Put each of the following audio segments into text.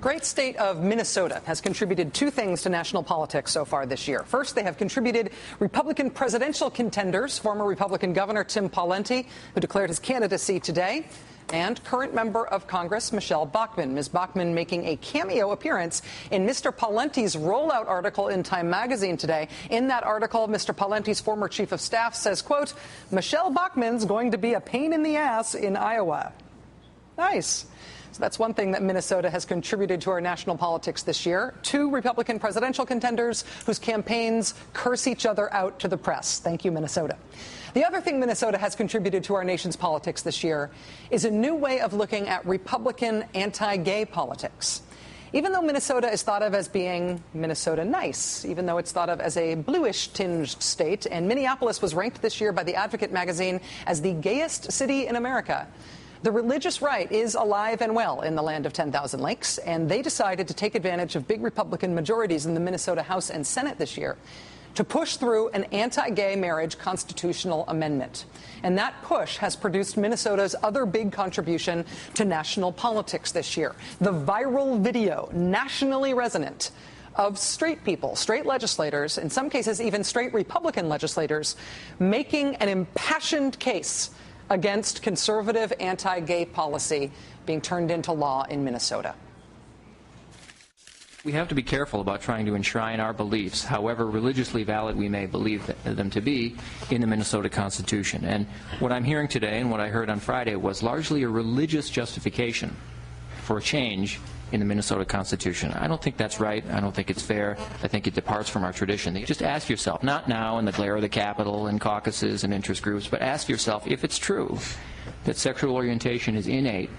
great state of Minnesota has contributed two things to national politics so far this year. First, they have contributed Republican presidential contenders, former Republican Governor Tim Pawlenty, who declared his candidacy today, and current member of Congress Michelle Bachmann. Ms. Bachmann making a cameo appearance in Mr. Pawlenty's rollout article in Time magazine today. In that article, Mr. Pawlenty's former chief of staff says, quote, Michelle Bachmann's going to be a pain in the ass in Iowa. Nice. So that's one thing that Minnesota has contributed to our national politics this year. Two Republican presidential contenders whose campaigns curse each other out to the press. Thank you, Minnesota. The other thing Minnesota has contributed to our nation's politics this year is a new way of looking at Republican anti-gay politics. Even though Minnesota is thought of as being Minnesota nice, even though it's thought of as a bluish-tinged state, and Minneapolis was ranked this year by The Advocate magazine as the gayest city in America, the religious right is alive and well in the land of 10,000 lakes, and they decided to take advantage of big Republican majorities in the Minnesota House and Senate this year to push through an anti-gay marriage constitutional amendment. And that push has produced Minnesota's other big contribution to national politics this year, the viral video, nationally resonant, of straight people, straight legislators, in some cases even straight Republican legislators, making an impassioned case against conservative anti-gay policy being turned into law in Minnesota. We have to be careful about trying to enshrine our beliefs, however religiously valid we may believe them to be, in the Minnesota Constitution. And what I'm hearing today and what I heard on Friday was largely a religious justification for a change in the Minnesota Constitution. I don't think that's right. I don't think it's fair. I think it departs from our tradition. Just ask yourself, not now in the glare of the Capitol and caucuses and interest groups, but ask yourself if it's true that sexual orientation is innate,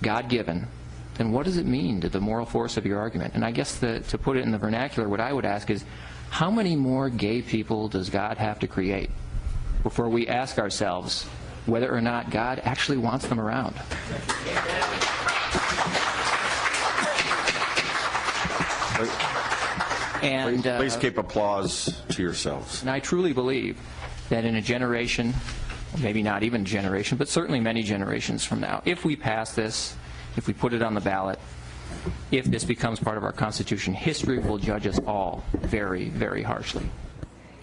God-given, then what does it mean to the moral force of your argument? And I guess to put it in the vernacular, what I would ask is, how many more gay people does God have to create before we ask ourselves whether or not God actually wants them around? And please keep applause to yourselves. And I truly believe that in a generation, maybe not even a generation, but certainly many generations from now, if we pass this, if we put it on the ballot, if this becomes part of our Constitution, history will judge us all very, very harshly.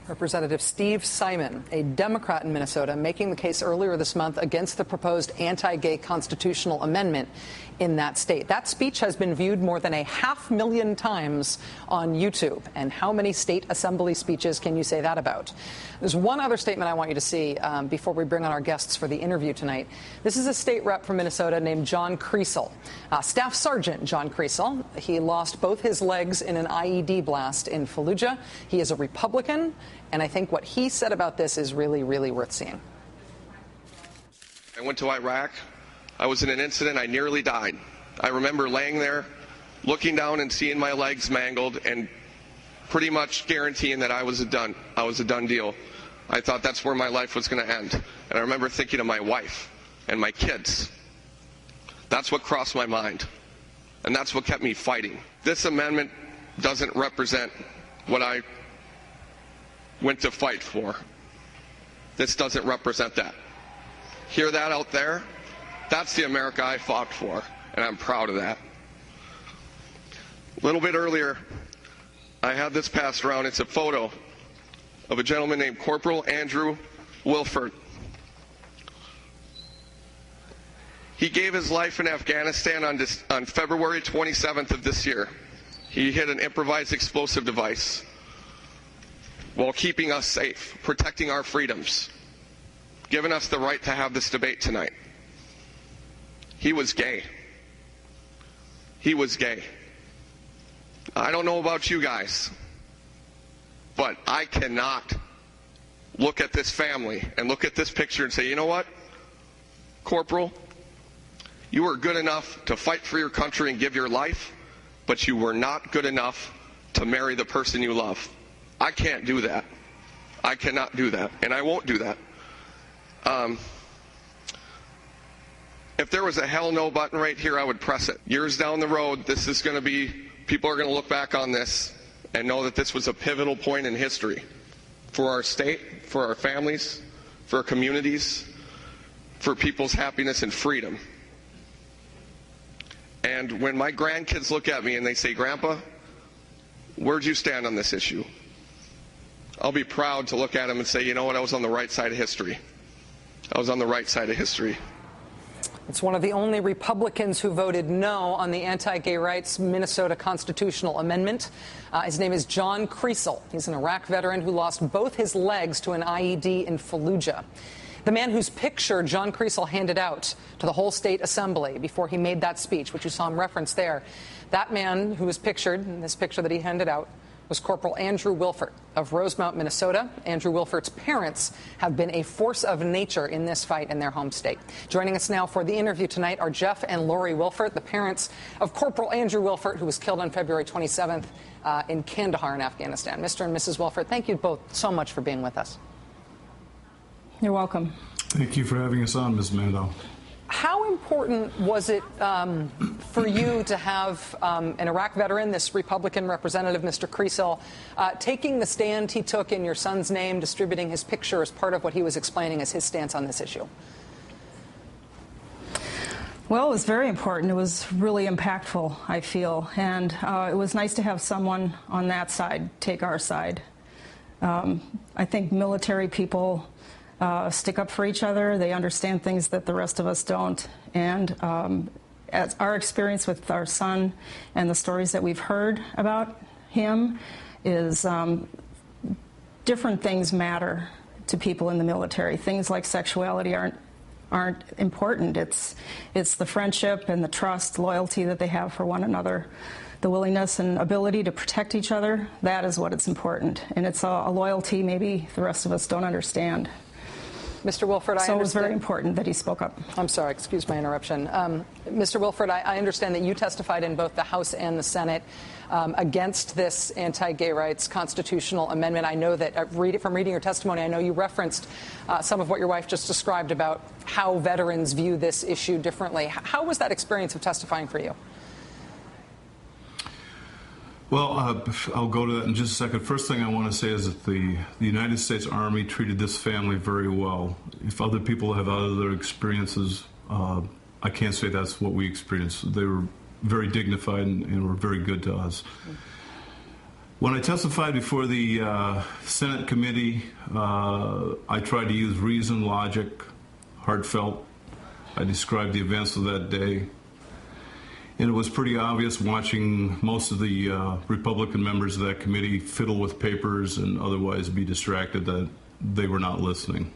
Representative Steve Simon, a Democrat in Minnesota, making the case earlier this month against the proposed anti-gay constitutional amendment in that state. That speech has been viewed more than 500,000 times on YouTube. And how many state assembly speeches can you say that about? There's one other statement I want you to see before we bring on our guests for the interview tonight. This is a state rep from Minnesota named John Kriesel, Staff Sergeant John Kriesel. He lost both his legs in an IED blast in Fallujah. He is a Republican, and I think what he said about this is really, really worth seeing. I went to Iraq. I was in an incident. I nearly died. I remember laying there, looking down and seeing my legs mangled and pretty much guaranteeing that I was a done deal. I thought that's where my life was going to end. And I remember thinking of my wife and my kids. That's what crossed my mind. And that's what kept me fighting. This amendment doesn't represent what I went to fight for. This doesn't represent that. Hear that out there? That's the America I fought for, and I'm proud of that. A little bit earlier, I had this passed around. It's a photo of a gentleman named Corporal Andrew Wilford. He gave his life in Afghanistan on February 27th of this year. He hit an improvised explosive device while keeping us safe, protecting our freedoms, giving us the right to have this debate tonight. He was gay. He was gay. I don't know about you guys, but I cannot look at this family and look at this picture and say, you know what, Corporal, you were good enough to fight for your country and give your life, but you were not good enough to marry the person you love. I can't do that. I cannot do that, and I won't do that. If there was a hell no button right here, I would press it. Years down the road, this is going to be, people are going to look back on this and know that this was a pivotal point in history for our state, for our families, for our communities, for people's happiness and freedom. And when my grandkids look at me and they say, "Grandpa, where'd you stand on this issue?" I'll be proud to look at them and say, you know what, I was on the right side of history. I was on the right side of history. It's one of the only Republicans who voted no on the anti-gay rights Minnesota constitutional amendment. His name is John Kriesel. He's an Iraq veteran who lost both his legs to an IED in Fallujah. The man whose picture John Kriesel handed out to the whole state assembly before he made that speech, which you saw him reference there, that man who was pictured in this picture that he handed out was Corporal Andrew Wilfert of Rosemount, Minnesota. Andrew Wilfert's parents have been a force of nature in this fight in their home state. Joining us now for the interview tonight are Jeff and Lori Wilfert, the parents of Corporal Andrew Wilfert, who was killed on February 27th in Kandahar in Afghanistan. Mr. and Mrs. Wilfert, thank you both so much for being with us. You're welcome. Thank you for having us on, Ms. Maddow. How important was it for you to have an Iraq veteran, this Republican representative, Mr. Kriesel, taking the stand he took in your son's name, distributing his picture as part of what he was explaining as his stance on this issue? Well, it was very important. It was really impactful, I feel. And it was nice to have someone on that side take our side. I think military people stick up for each other. They understand things that the rest of us don't. And as our experience with our son and the stories that we've heard about him is different things matter to people in the military. Things like sexuality aren't important. It's the friendship and the trust, loyalty that they have for one another. The willingness and ability to protect each other, that is what is important. And it's a loyalty maybe the rest of us don't understand. Mr. Wilfert, so it was very important that he spoke up. I'm sorry, excuse my interruption. Mr. Wilfert, I understand that you testified in both the House and the Senate against this anti-gay rights constitutional amendment. I know that from reading your testimony, I know you referenced some of what your wife just described about how veterans view this issue differently. How was that experience of testifying for you? Well, I'll go to that in just a second. First thing I want to say is that the United States Army treated this family very well. If other people have other experiences, I can't say that's what we experienced. They were very dignified and were very good to us. When I testified before the Senate committee, I tried to use reason, logic, heartfelt. I described the events of that day. And it was pretty obvious watching most of the Republican members of that committee fiddle with papers and otherwise be distracted that they were not listening.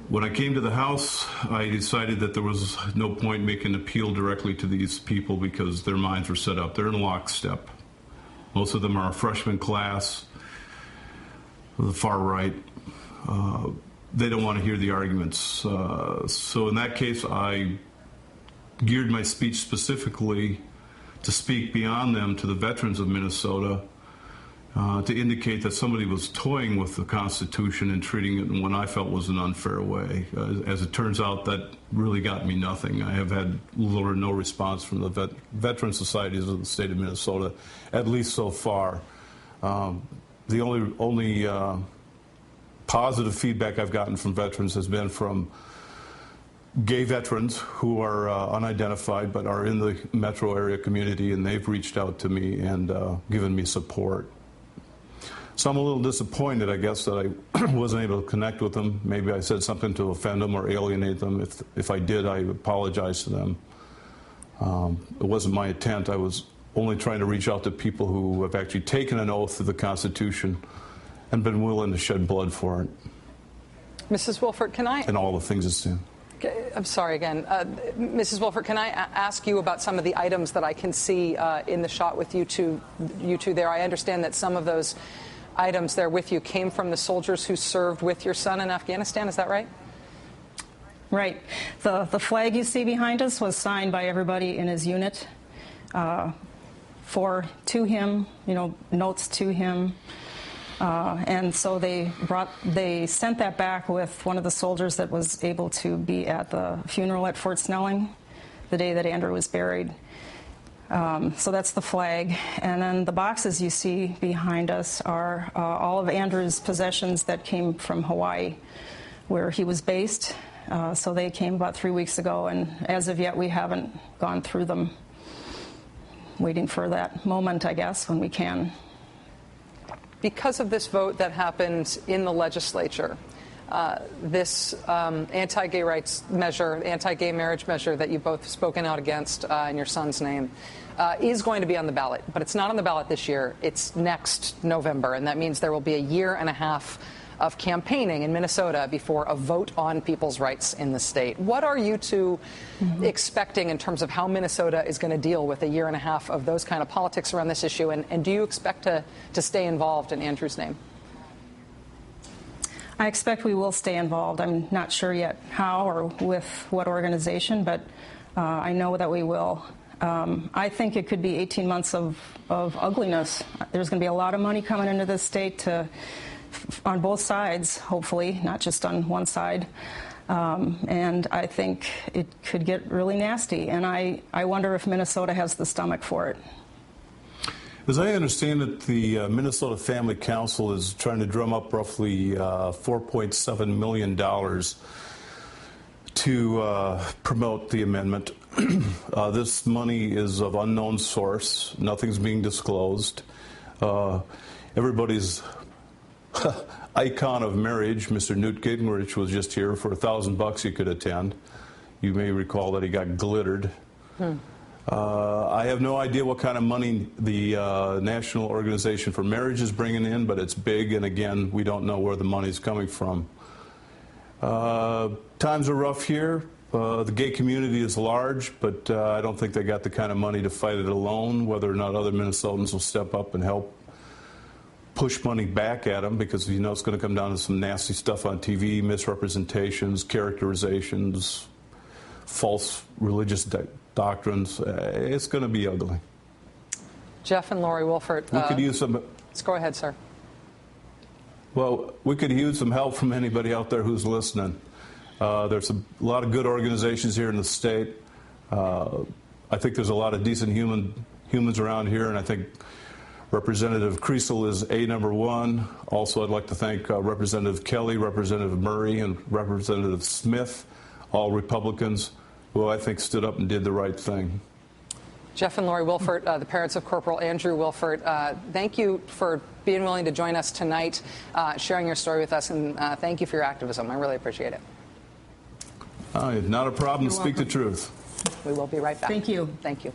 When I came to the House, I decided that there was no point making an appeal directly to these people because their minds were set up. They're in lockstep. Most of them are a freshman class, the far right. They don't want to hear the arguments. So in that case, I geared my speech specifically to speak beyond them to the veterans of Minnesota, to indicate that somebody was toying with the Constitution and treating it in what I felt was an unfair way. As it turns out, that really got me nothing. I have had little or no response from the veteran societies of the state of Minnesota, at least so far. The only positive feedback I've gotten from veterans has been from gay veterans who are unidentified but are in the metro area community, and they've reached out to me and given me support. So I'm a little disappointed, I guess, that I wasn't able to connect with them. Maybe I said something to offend them or alienate them. If I did, I apologize to them. It wasn't my intent. I was only trying to reach out to people who have actually taken an oath to the Constitution and been willing to shed blood for it. Mrs. Wilfert, can I? And all the things it's in. I'm sorry again. Mrs. Wilfert, can I ask you about some of the items that I can see in the shot with you two there? I understand that some of those items there with you came from the soldiers who served with your son in Afghanistan. Is that right? Right. The flag you see behind us was signed by everybody in his unit to him, notes to him. And so they sent that back with one of the soldiers that was able to be at the funeral at Fort Snelling the day that Andrew was buried. So that's the flag. And then the boxes you see behind us are all of Andrew's possessions that came from Hawaii. where he was based. So they came about 3 weeks ago, and as of yet we haven't gone through them. Waiting for that moment, I guess, when we can. Because of this vote that happened in the legislature, this anti-gay rights measure, anti-gay marriage measure that you've both spoken out against in your son's name, is going to be on the ballot. But it's not on the ballot this year. It's next November, and that means there will be a year and a half of campaigning in Minnesota before a vote on people's rights in the state. What are you two expecting in terms of how Minnesota is going to deal with a year and a half of those kind of politics around this issue? And do you expect to stay involved in Andrew's name? I expect we will stay involved. I'm not sure yet how or with what organization, but I know that we will. I think it could be 18 months of ugliness. There's going to be a lot of money coming into this state on both sides, hopefully, not just on one side. And I think it could get really nasty. And I wonder if Minnesota has the stomach for it. As I understand it, the Minnesota Family Council is trying to drum up roughly $4.7 million to promote the amendment. This money is of unknown source. Nothing's being disclosed. Everybody's icon of marriage, Mr. Newt Gingrich, was just here. For $1,000 you could attend. You may recall that he got glittered. I have no idea what kind of money the National Organization for Marriage is bringing in, but it's big, and again, we don't know where the money's coming from. Times are rough here. The gay community is large, but I don't think they got the kind of money to fight it alone. Whether or not other Minnesotans will step up and help push money back at them, because you know it's going to come down to some nasty stuff on TV, misrepresentations, characterizations, false religious doctrines. It's going to be ugly. Jeff and Lori Wolfert. We could use some. Let's go ahead, sir. Well, we could use some help from anybody out there who's listening. There's a lot of good organizations here in the state. I think there's a lot of decent humans around here, and I think Representative Kriesel is number one. Also, I'd like to thank Representative Kelly, Representative Murray, and Representative Smith, all Republicans, who I think stood up and did the right thing. Jeff and Lori Wolfert, the parents of Corporal Andrew Wolfert, thank you for being willing to join us tonight, sharing your story with us, and thank you for your activism. I really appreciate it. Not a problem. Speak the truth. We will be right back. Thank you. Thank you.